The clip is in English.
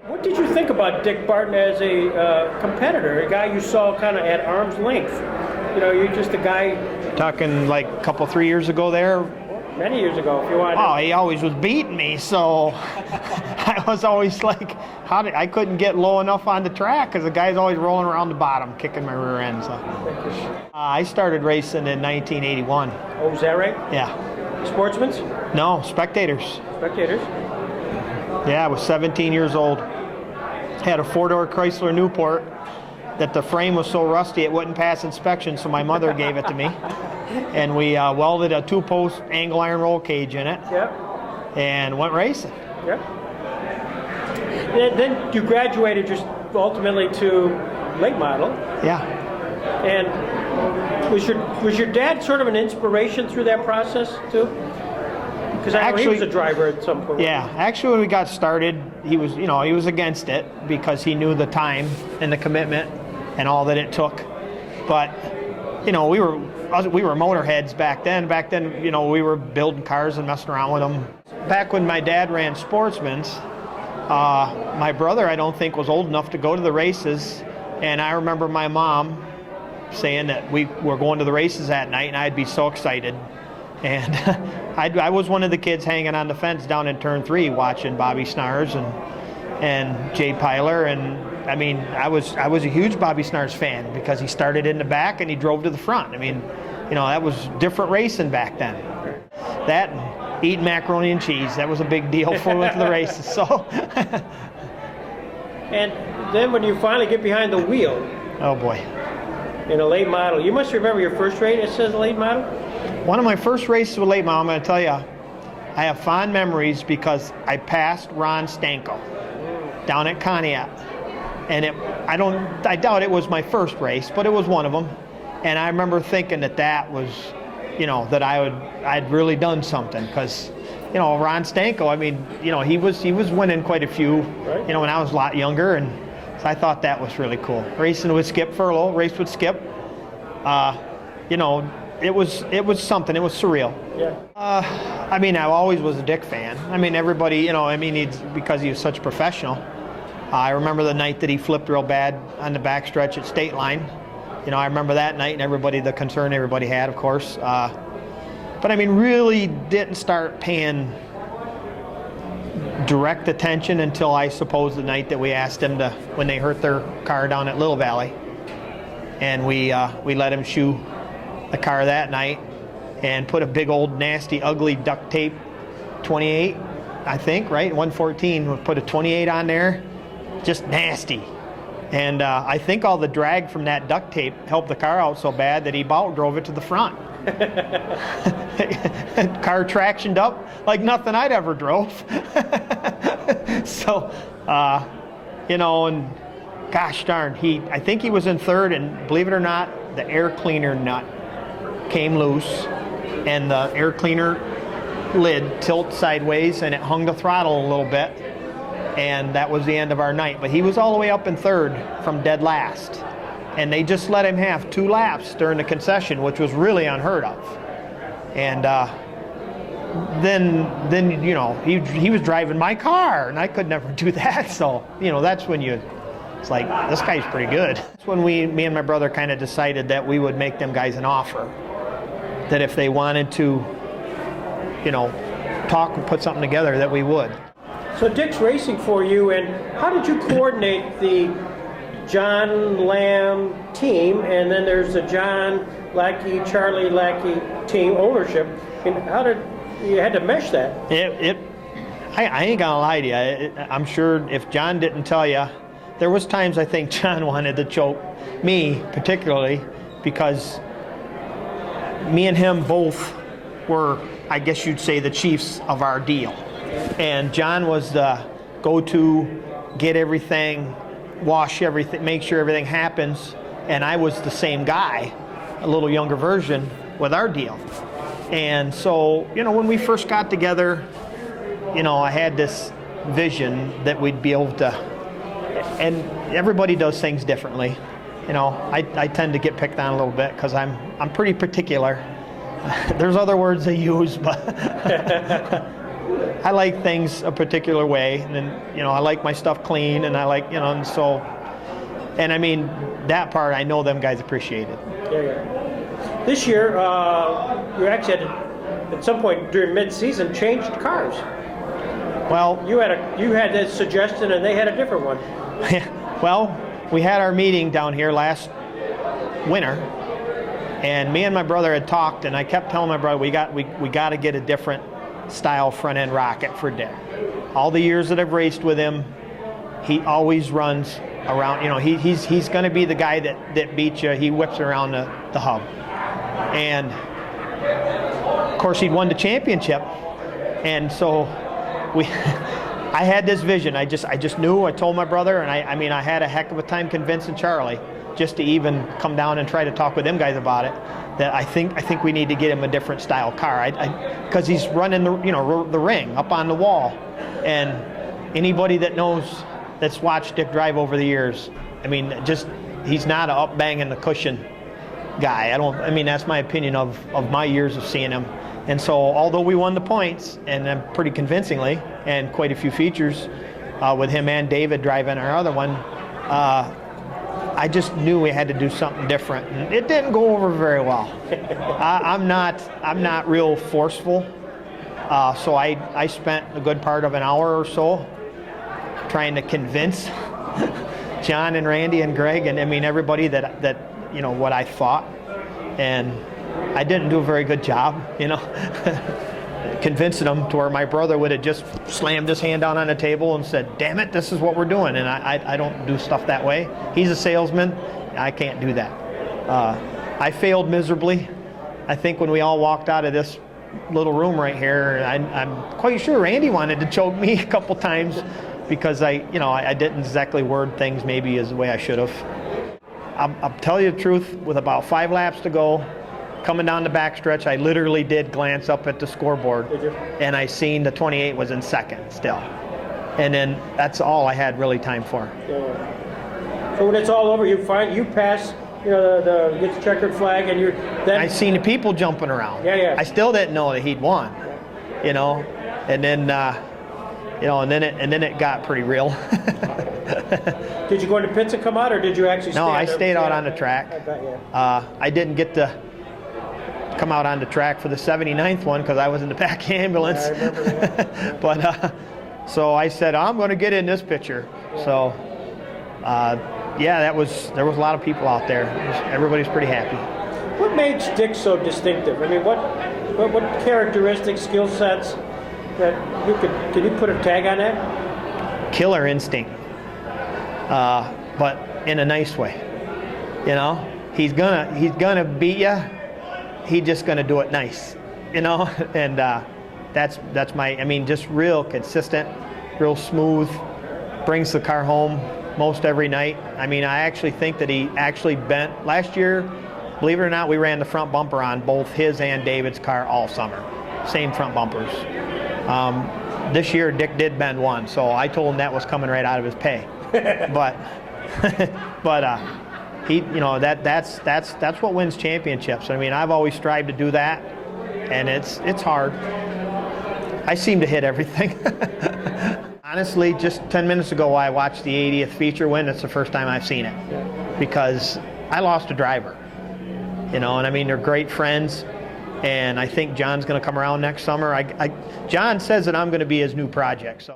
What did you think about Dick Barton as a competitor, a guy you saw kind of at arm's length? You know, you're just a guy. Talking like a couple, 3 years ago there. Many years ago, if you want. Oh, he always was beating me, so I was always like, I couldn't get low enough on the track because the guy's always rolling around the bottom, kicking my rear end. So I started racing in 1981. Oh, is that right? Yeah. Sportsmen? No, spectators. Spectators? Yeah, I was 17 years old. Had a four-door Chrysler Newport that the frame was so rusty it wouldn't pass inspection, so my mother gave it to me. And we welded a two-post angle iron roll cage in it. Yep. And went racing. Yep. Then you graduated just ultimately to late model. Yeah. And was your dad sort of an inspiration through that process too? Because I know he was a driver at some point. Yeah, actually when we got started, he was against it because he knew the time and the commitment and all that it took. But we were motorheads back then. Back then, we were building cars and messing around with them. Back when my dad ran Sportsman's, my brother, I don't think, was old enough to go to the races. And I remember my mom saying that we were going to the races that night, and I'd be so excited. And I was one of the kids hanging on the fence down in turn 3 watching Bobby Snars and Jay Pyler. And I mean, I was a huge Bobby Snars fan because he started in the back and he drove to the front. I mean, that was different racing back then. That and eating macaroni and cheese, that was a big deal before we went to the races. So. And then when you finally get behind the wheel. Oh boy. In a late model, you must remember your first race. It says late model. One of my first races with late model, I'm going to tell you, I have fond memories because I passed Ron Stanko down at Conneaut. And I doubt it was my first race, but it was one of them. And I remember thinking that was, that I'd really done something because, Ron Stanko, I mean, he was winning quite a few, right. When I was a lot younger, and so I thought that was really cool. Racing with Skip Furlow, raced with Skip, it was something. It was surreal. Yeah. I mean, I always was a Dick fan. I mean, everybody, because he was such a professional. I remember the night that he flipped real bad on the backstretch at State Line. I remember that night and the concern everybody had, of course. But I mean, really didn't start paying direct attention until I suppose the night that we asked him when they hurt their car down at Little Valley. And we let him shoe the car that night and put a big old nasty ugly duct tape 28, I think, right? 114, we put a 28 on there. Just nasty. And I think all the drag from that duct tape helped the car out so bad that he about drove it to the front. Car tractioned up like nothing I'd ever drove. So, and gosh darn, I think he was in third, and believe it or not, the air cleaner nut came loose, and the air cleaner lid tilted sideways, and it hung the throttle a little bit. And that was the end of our night. But he was all the way up in third from dead last. And they just let him have 2 laps during the concession, which was really unheard of. And then he was driving my car, and I could never do that. So, that's when it's like, this guy's pretty good. That's when me and my brother kind of decided that we would make them guys an offer. That if they wanted to, talk and put something together, that we would. So Dick's racing for you, and how did you coordinate the John Lamb team, and then there's the John Lacki, Charlie Lacki team ownership, and how did you had to mesh that? I ain't gonna lie to you. I'm sure if John didn't tell you, there was times I think John wanted to choke me particularly because me and him both were, I guess you'd say, the chiefs of our deal. And John was the go-to, get everything, wash everything, make sure everything happens. And I was the same guy, a little younger version with our deal. And so, when we first got together, I had this vision that we'd be able to, and everybody does things differently. I tend to get picked on a little bit because I'm pretty particular. There's other words I use, but I like things a particular way, and then, I like my stuff clean, and I like, and so, and I mean, that part I know them guys appreciate it. Yeah. This year, you actually had to, at some point during mid-season, changed cars. Well, you had a suggestion, and they had a different one. Well, we had our meeting down here last winter, and me and my brother had talked, and I kept telling my brother we got to get a different style front end rocket for Dick. All the years that I've raced with him, he always runs around. He's going to be the guy that beats you. He whips around the hub, and of course he'd won the championship, and so I had this vision. I just knew. I told my brother, and I had a heck of a time convincing Charlie just to even come down and try to talk with them guys about it. That I think we need to get him a different style car. Because he's running the ring up on the wall, and anybody that knows that's watched Dick drive over the years, he's not a up banging the cushion guy. That's my opinion of my years of seeing him. And so, although we won the points, and pretty convincingly, and quite a few features with him and David driving our other one, I just knew we had to do something different. And it didn't go over very well. I'm not real forceful, so I spent a good part of an hour or so trying to convince John and Randy and Greg and everybody that what I thought, and I didn't do a very good job, convincing them to where my brother would have just slammed his hand down on the table and said, "Damn it, this is what we're doing." And I don't do stuff that way. He's a salesman. I can't do that. I failed miserably. I think when we all walked out of this little room right here, I'm quite sure Randy wanted to choke me a couple times because I didn't exactly word things maybe as the way I should have. I'll tell you the truth, with about 5 laps to go, coming down the backstretch, I literally did glance up at the scoreboard, and I seen the 28 was in second still. And then that's all I had really time for. Yeah. So when it's all over, you pass, the gets the checkered flag, and then I seen the people jumping around. Yeah. I still didn't know that he'd won, and then and then it got pretty real. Did you go into pits and come out, or did you actually? No, I stayed out on the track. I bet, yeah. I didn't get to come out on the track for the 79th one because I was in the back ambulance. Yeah, I remember that. But so I said, I'm going to get in this picture. Yeah. So there was a lot of people out there. Everybody's pretty happy. What made Dick so distinctive? What characteristics, skill sets that can you put a tag on that? Killer instinct, but in a nice way. He's gonna beat you. He's just gonna do it nice, and that's my. Just real consistent, real smooth. Brings the car home most every night. I actually think that he actually bent last year. Believe it or not, we ran the front bumper on both his and David's car all summer. Same front bumpers. This year, Dick did bend one, so I told him that was coming right out of his pay. but he, that's what wins championships. I've always strived to do that, and it's hard. I seem to hit everything. Honestly, just 10 minutes ago, I watched the 80th feature win. It's the first time I've seen it because I lost a driver. They're great friends. And I think John's going to come around next summer. John says that I'm going to be his new project. So.